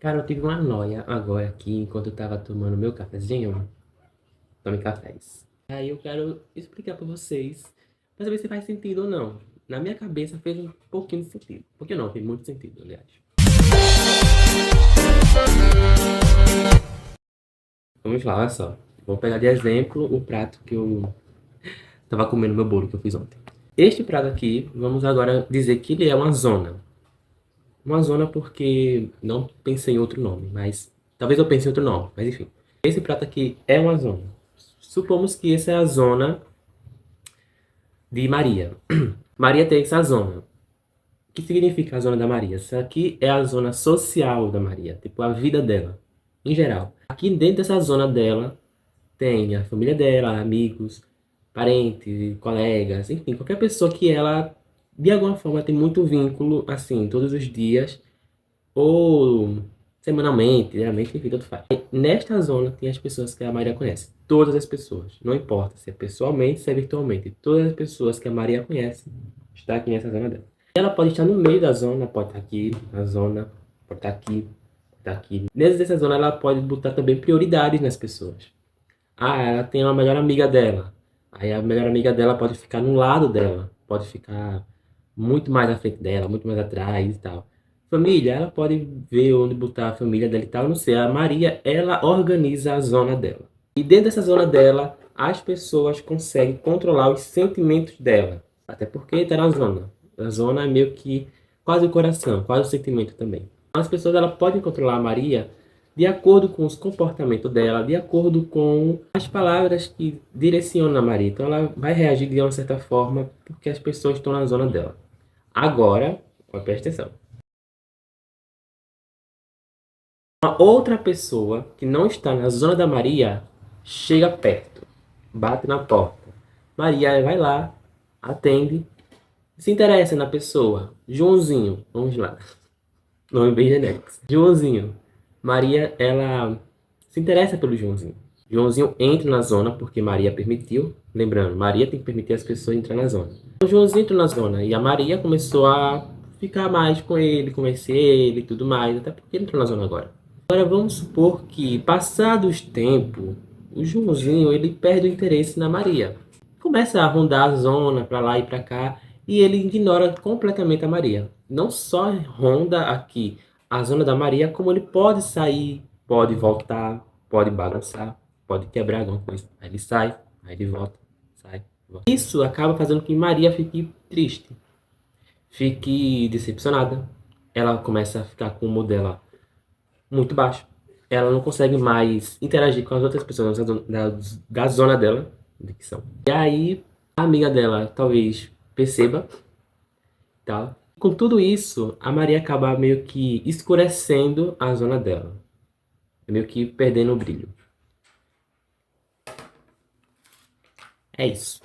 Cara, eu tive uma noia agora aqui, enquanto eu tava tomando meu cafezinho. Tome cafés. Aí eu quero explicar pra vocês, pra saber se faz sentido ou não. Na minha cabeça fez um pouquinho de sentido. Pouquinho não, fez muito sentido, aliás. Vamos lá, olha só. Vou pegar de exemplo o prato que eu tava comendo, meu bolo que eu fiz ontem. Este prato aqui, vamos agora dizer que ele é uma zona. Uma zona porque não pensei em outro nome, mas talvez eu pense em outro nome, mas enfim. Esse prato aqui é uma zona. Supomos que essa é a zona de Maria. Maria tem essa zona. O que significa a zona da Maria? Isso aqui é a zona social da Maria, tipo a vida dela, em geral. Aqui dentro dessa zona dela tem a família dela, amigos, parentes, colegas, enfim, qualquer pessoa que ela de alguma forma tem muito vínculo, assim, todos os dias ou semanalmente, diariamente, enfim, tanto faz. Nesta zona tem as pessoas que a Maria conhece. Todas as pessoas. Não importa se é pessoalmente, se é virtualmente. Todas as pessoas que a Maria conhece estão aqui nessa zona dela. Ela pode estar no meio da zona, pode estar aqui na zona, pode estar aqui, pode estar aqui. Dentro dessa zona ela pode botar também prioridades nas pessoas. Ah, ela tem uma melhor amiga dela. Aí a melhor amiga dela pode ficar no lado dela, pode ficar muito mais à frente dela, muito mais atrás e tal. Família, ela pode ver onde botar a família dela e tal, não sei. A Maria, ela organiza a zona dela. E dentro dessa zona dela, as pessoas conseguem controlar os sentimentos dela. Até porque está na zona. A zona é meio que quase o coração, quase o sentimento também. As pessoas ela podem controlar a Maria de acordo com os comportamentos dela, de acordo com as palavras que direcionam a Maria. Então ela vai reagir de uma certa forma porque as pessoas estão na zona dela. Agora, presta atenção. Uma outra pessoa que não está na zona da Maria chega perto, bate na porta. Maria vai lá, atende, se interessa na pessoa. Joãozinho, vamos lá. Nome bem genérico. Joãozinho. Maria, ela se interessa pelo Joãozinho. Joãozinho entra na zona porque Maria permitiu. Lembrando, Maria tem que permitir as pessoas entrar na zona. O Joãozinho entrou na zona e a Maria começou a ficar mais com ele, conhecer ele e tudo mais, até porque ele entrou na zona agora. Agora vamos supor que, passados tempo, o Joãozinho ele perde o interesse na Maria. Começa a rondar a zona para lá e para cá e ele ignora completamente a Maria. Não só ronda aqui a zona da Maria, como ele pode sair, pode voltar, pode balançar, pode quebrar alguma coisa. Aí ele sai, aí ele volta, sai, volta. Isso acaba fazendo com que Maria fique triste, fique decepcionada. Ela começa a ficar com o humor dela muito baixo. Ela não consegue mais interagir com as outras pessoas da zona dela, de que são. E aí, a amiga dela talvez perceba, tá? Com tudo isso, a Maria acaba meio que escurecendo a zona dela. Meio que perdendo o brilho. É isso.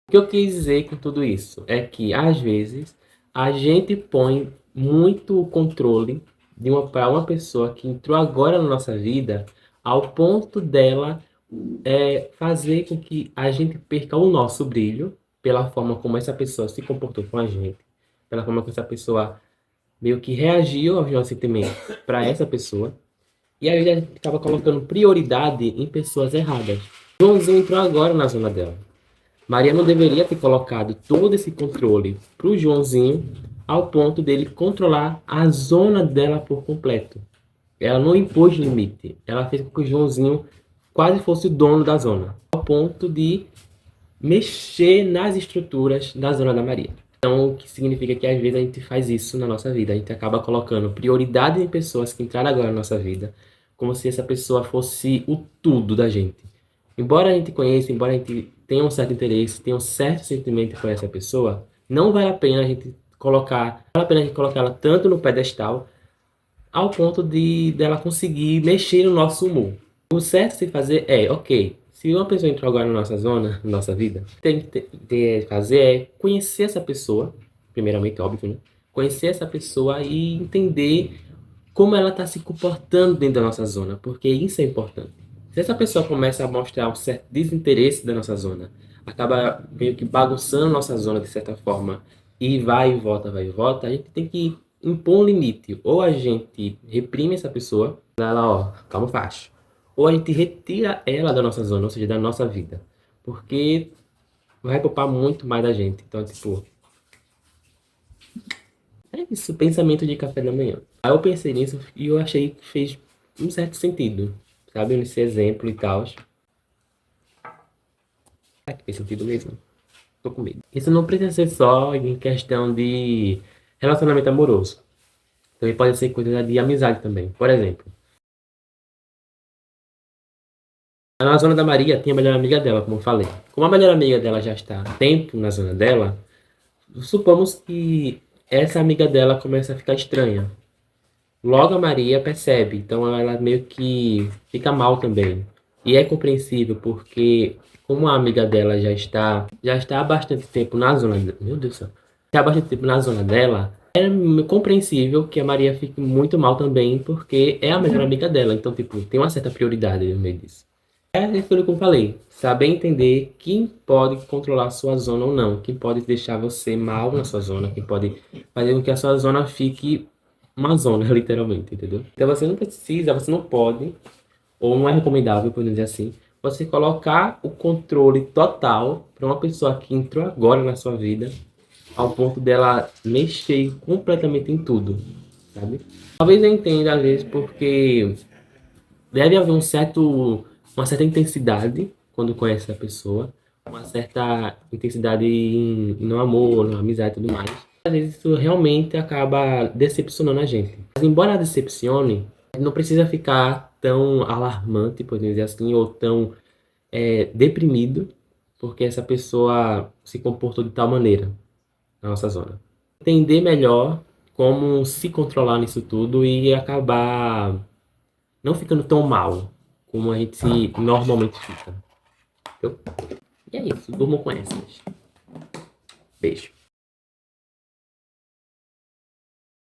O que eu quis dizer com tudo isso é que, às vezes, a gente põe muito controle para uma pessoa que entrou agora na nossa vida, ao ponto dela fazer com que a gente perca o nosso brilho pela forma como essa pessoa se comportou com a gente, pela forma como essa pessoa meio que reagiu aos nossos sentimentos para essa pessoa. E aí a gente acaba colocando prioridade em pessoas erradas. Joãozinho entrou agora na zona dela. Maria não deveria ter colocado todo esse controle para o Joãozinho ao ponto dele controlar a zona dela por completo. Ela não impôs limite. Ela fez com que o Joãozinho quase fosse o dono da zona, ao ponto de mexer nas estruturas da zona da Maria. Então, o que significa que às vezes a gente faz isso na nossa vida. A gente acaba colocando prioridade em pessoas que entraram agora na nossa vida, como se essa pessoa fosse o tudo da gente. Embora a gente conheça, embora a gente tenha um certo interesse, tenha um certo sentimento por essa pessoa, não vale a pena a gente colocá-la tanto no pedestal ao ponto de dela conseguir mexer no nosso humor. O certo se fazer é, ok, se uma pessoa entrou agora na nossa zona, na nossa vida, tem que fazer é conhecer essa pessoa, primeiramente, óbvio, né? Conhecer essa pessoa e entender como ela está se comportando dentro da nossa zona, porque isso é importante. Se essa pessoa começa a mostrar um certo desinteresse da nossa zona, acaba meio que bagunçando nossa zona de certa forma, e vai e volta, a gente tem que impor um limite. Ou a gente reprime essa pessoa, ela, ó, calma, faixa. Ou a gente retira ela da nossa zona, ou seja, da nossa vida. Porque vai poupar muito mais da gente. Então, tipo, é isso, pensamento de café da manhã. Aí eu pensei nisso e eu achei que fez um certo sentido, sabe? Nesse exemplo e tal. Será que fez sentido mesmo? Tô com medo. Isso não precisa ser só em questão de relacionamento amoroso. Também pode ser coisa de amizade também. Por exemplo, na zona da Maria tem a melhor amiga dela, como eu falei. Como a melhor amiga dela já está há tempo na zona dela, supomos que essa amiga dela começa a ficar estranha. Logo a Maria percebe, então ela meio que fica mal também. E é compreensível porque como a amiga dela já está há bastante tempo na zona, meu Deus do céu, está há bastante tempo na zona dela, é compreensível que a Maria fique muito mal também, porque é a melhor amiga dela, então tipo, tem uma certa prioridade no meio disso. É aquilo que eu falei, saber entender quem pode controlar a sua zona ou não, quem pode deixar você mal na sua zona, quem pode fazer com que a sua zona fique uma zona, literalmente, entendeu? Então você não precisa, você não pode, ou não é recomendável, por dizer assim, você colocar o controle total para uma pessoa que entrou agora na sua vida, ao ponto dela mexer completamente em tudo, sabe? Talvez eu entenda às vezes porque deve haver uma certa intensidade quando conhece a pessoa, uma certa intensidade no amor, na amizade e tudo mais. Às vezes isso realmente acaba decepcionando a gente. Mas embora decepcione, não precisa ficar tão alarmante, por dizer assim, ou tão deprimido, porque essa pessoa se comportou de tal maneira na nossa zona. Entender melhor como se controlar nisso tudo e acabar não ficando tão mal como a gente normalmente fica. Entendeu? E é isso, durmo com essas. Beijo.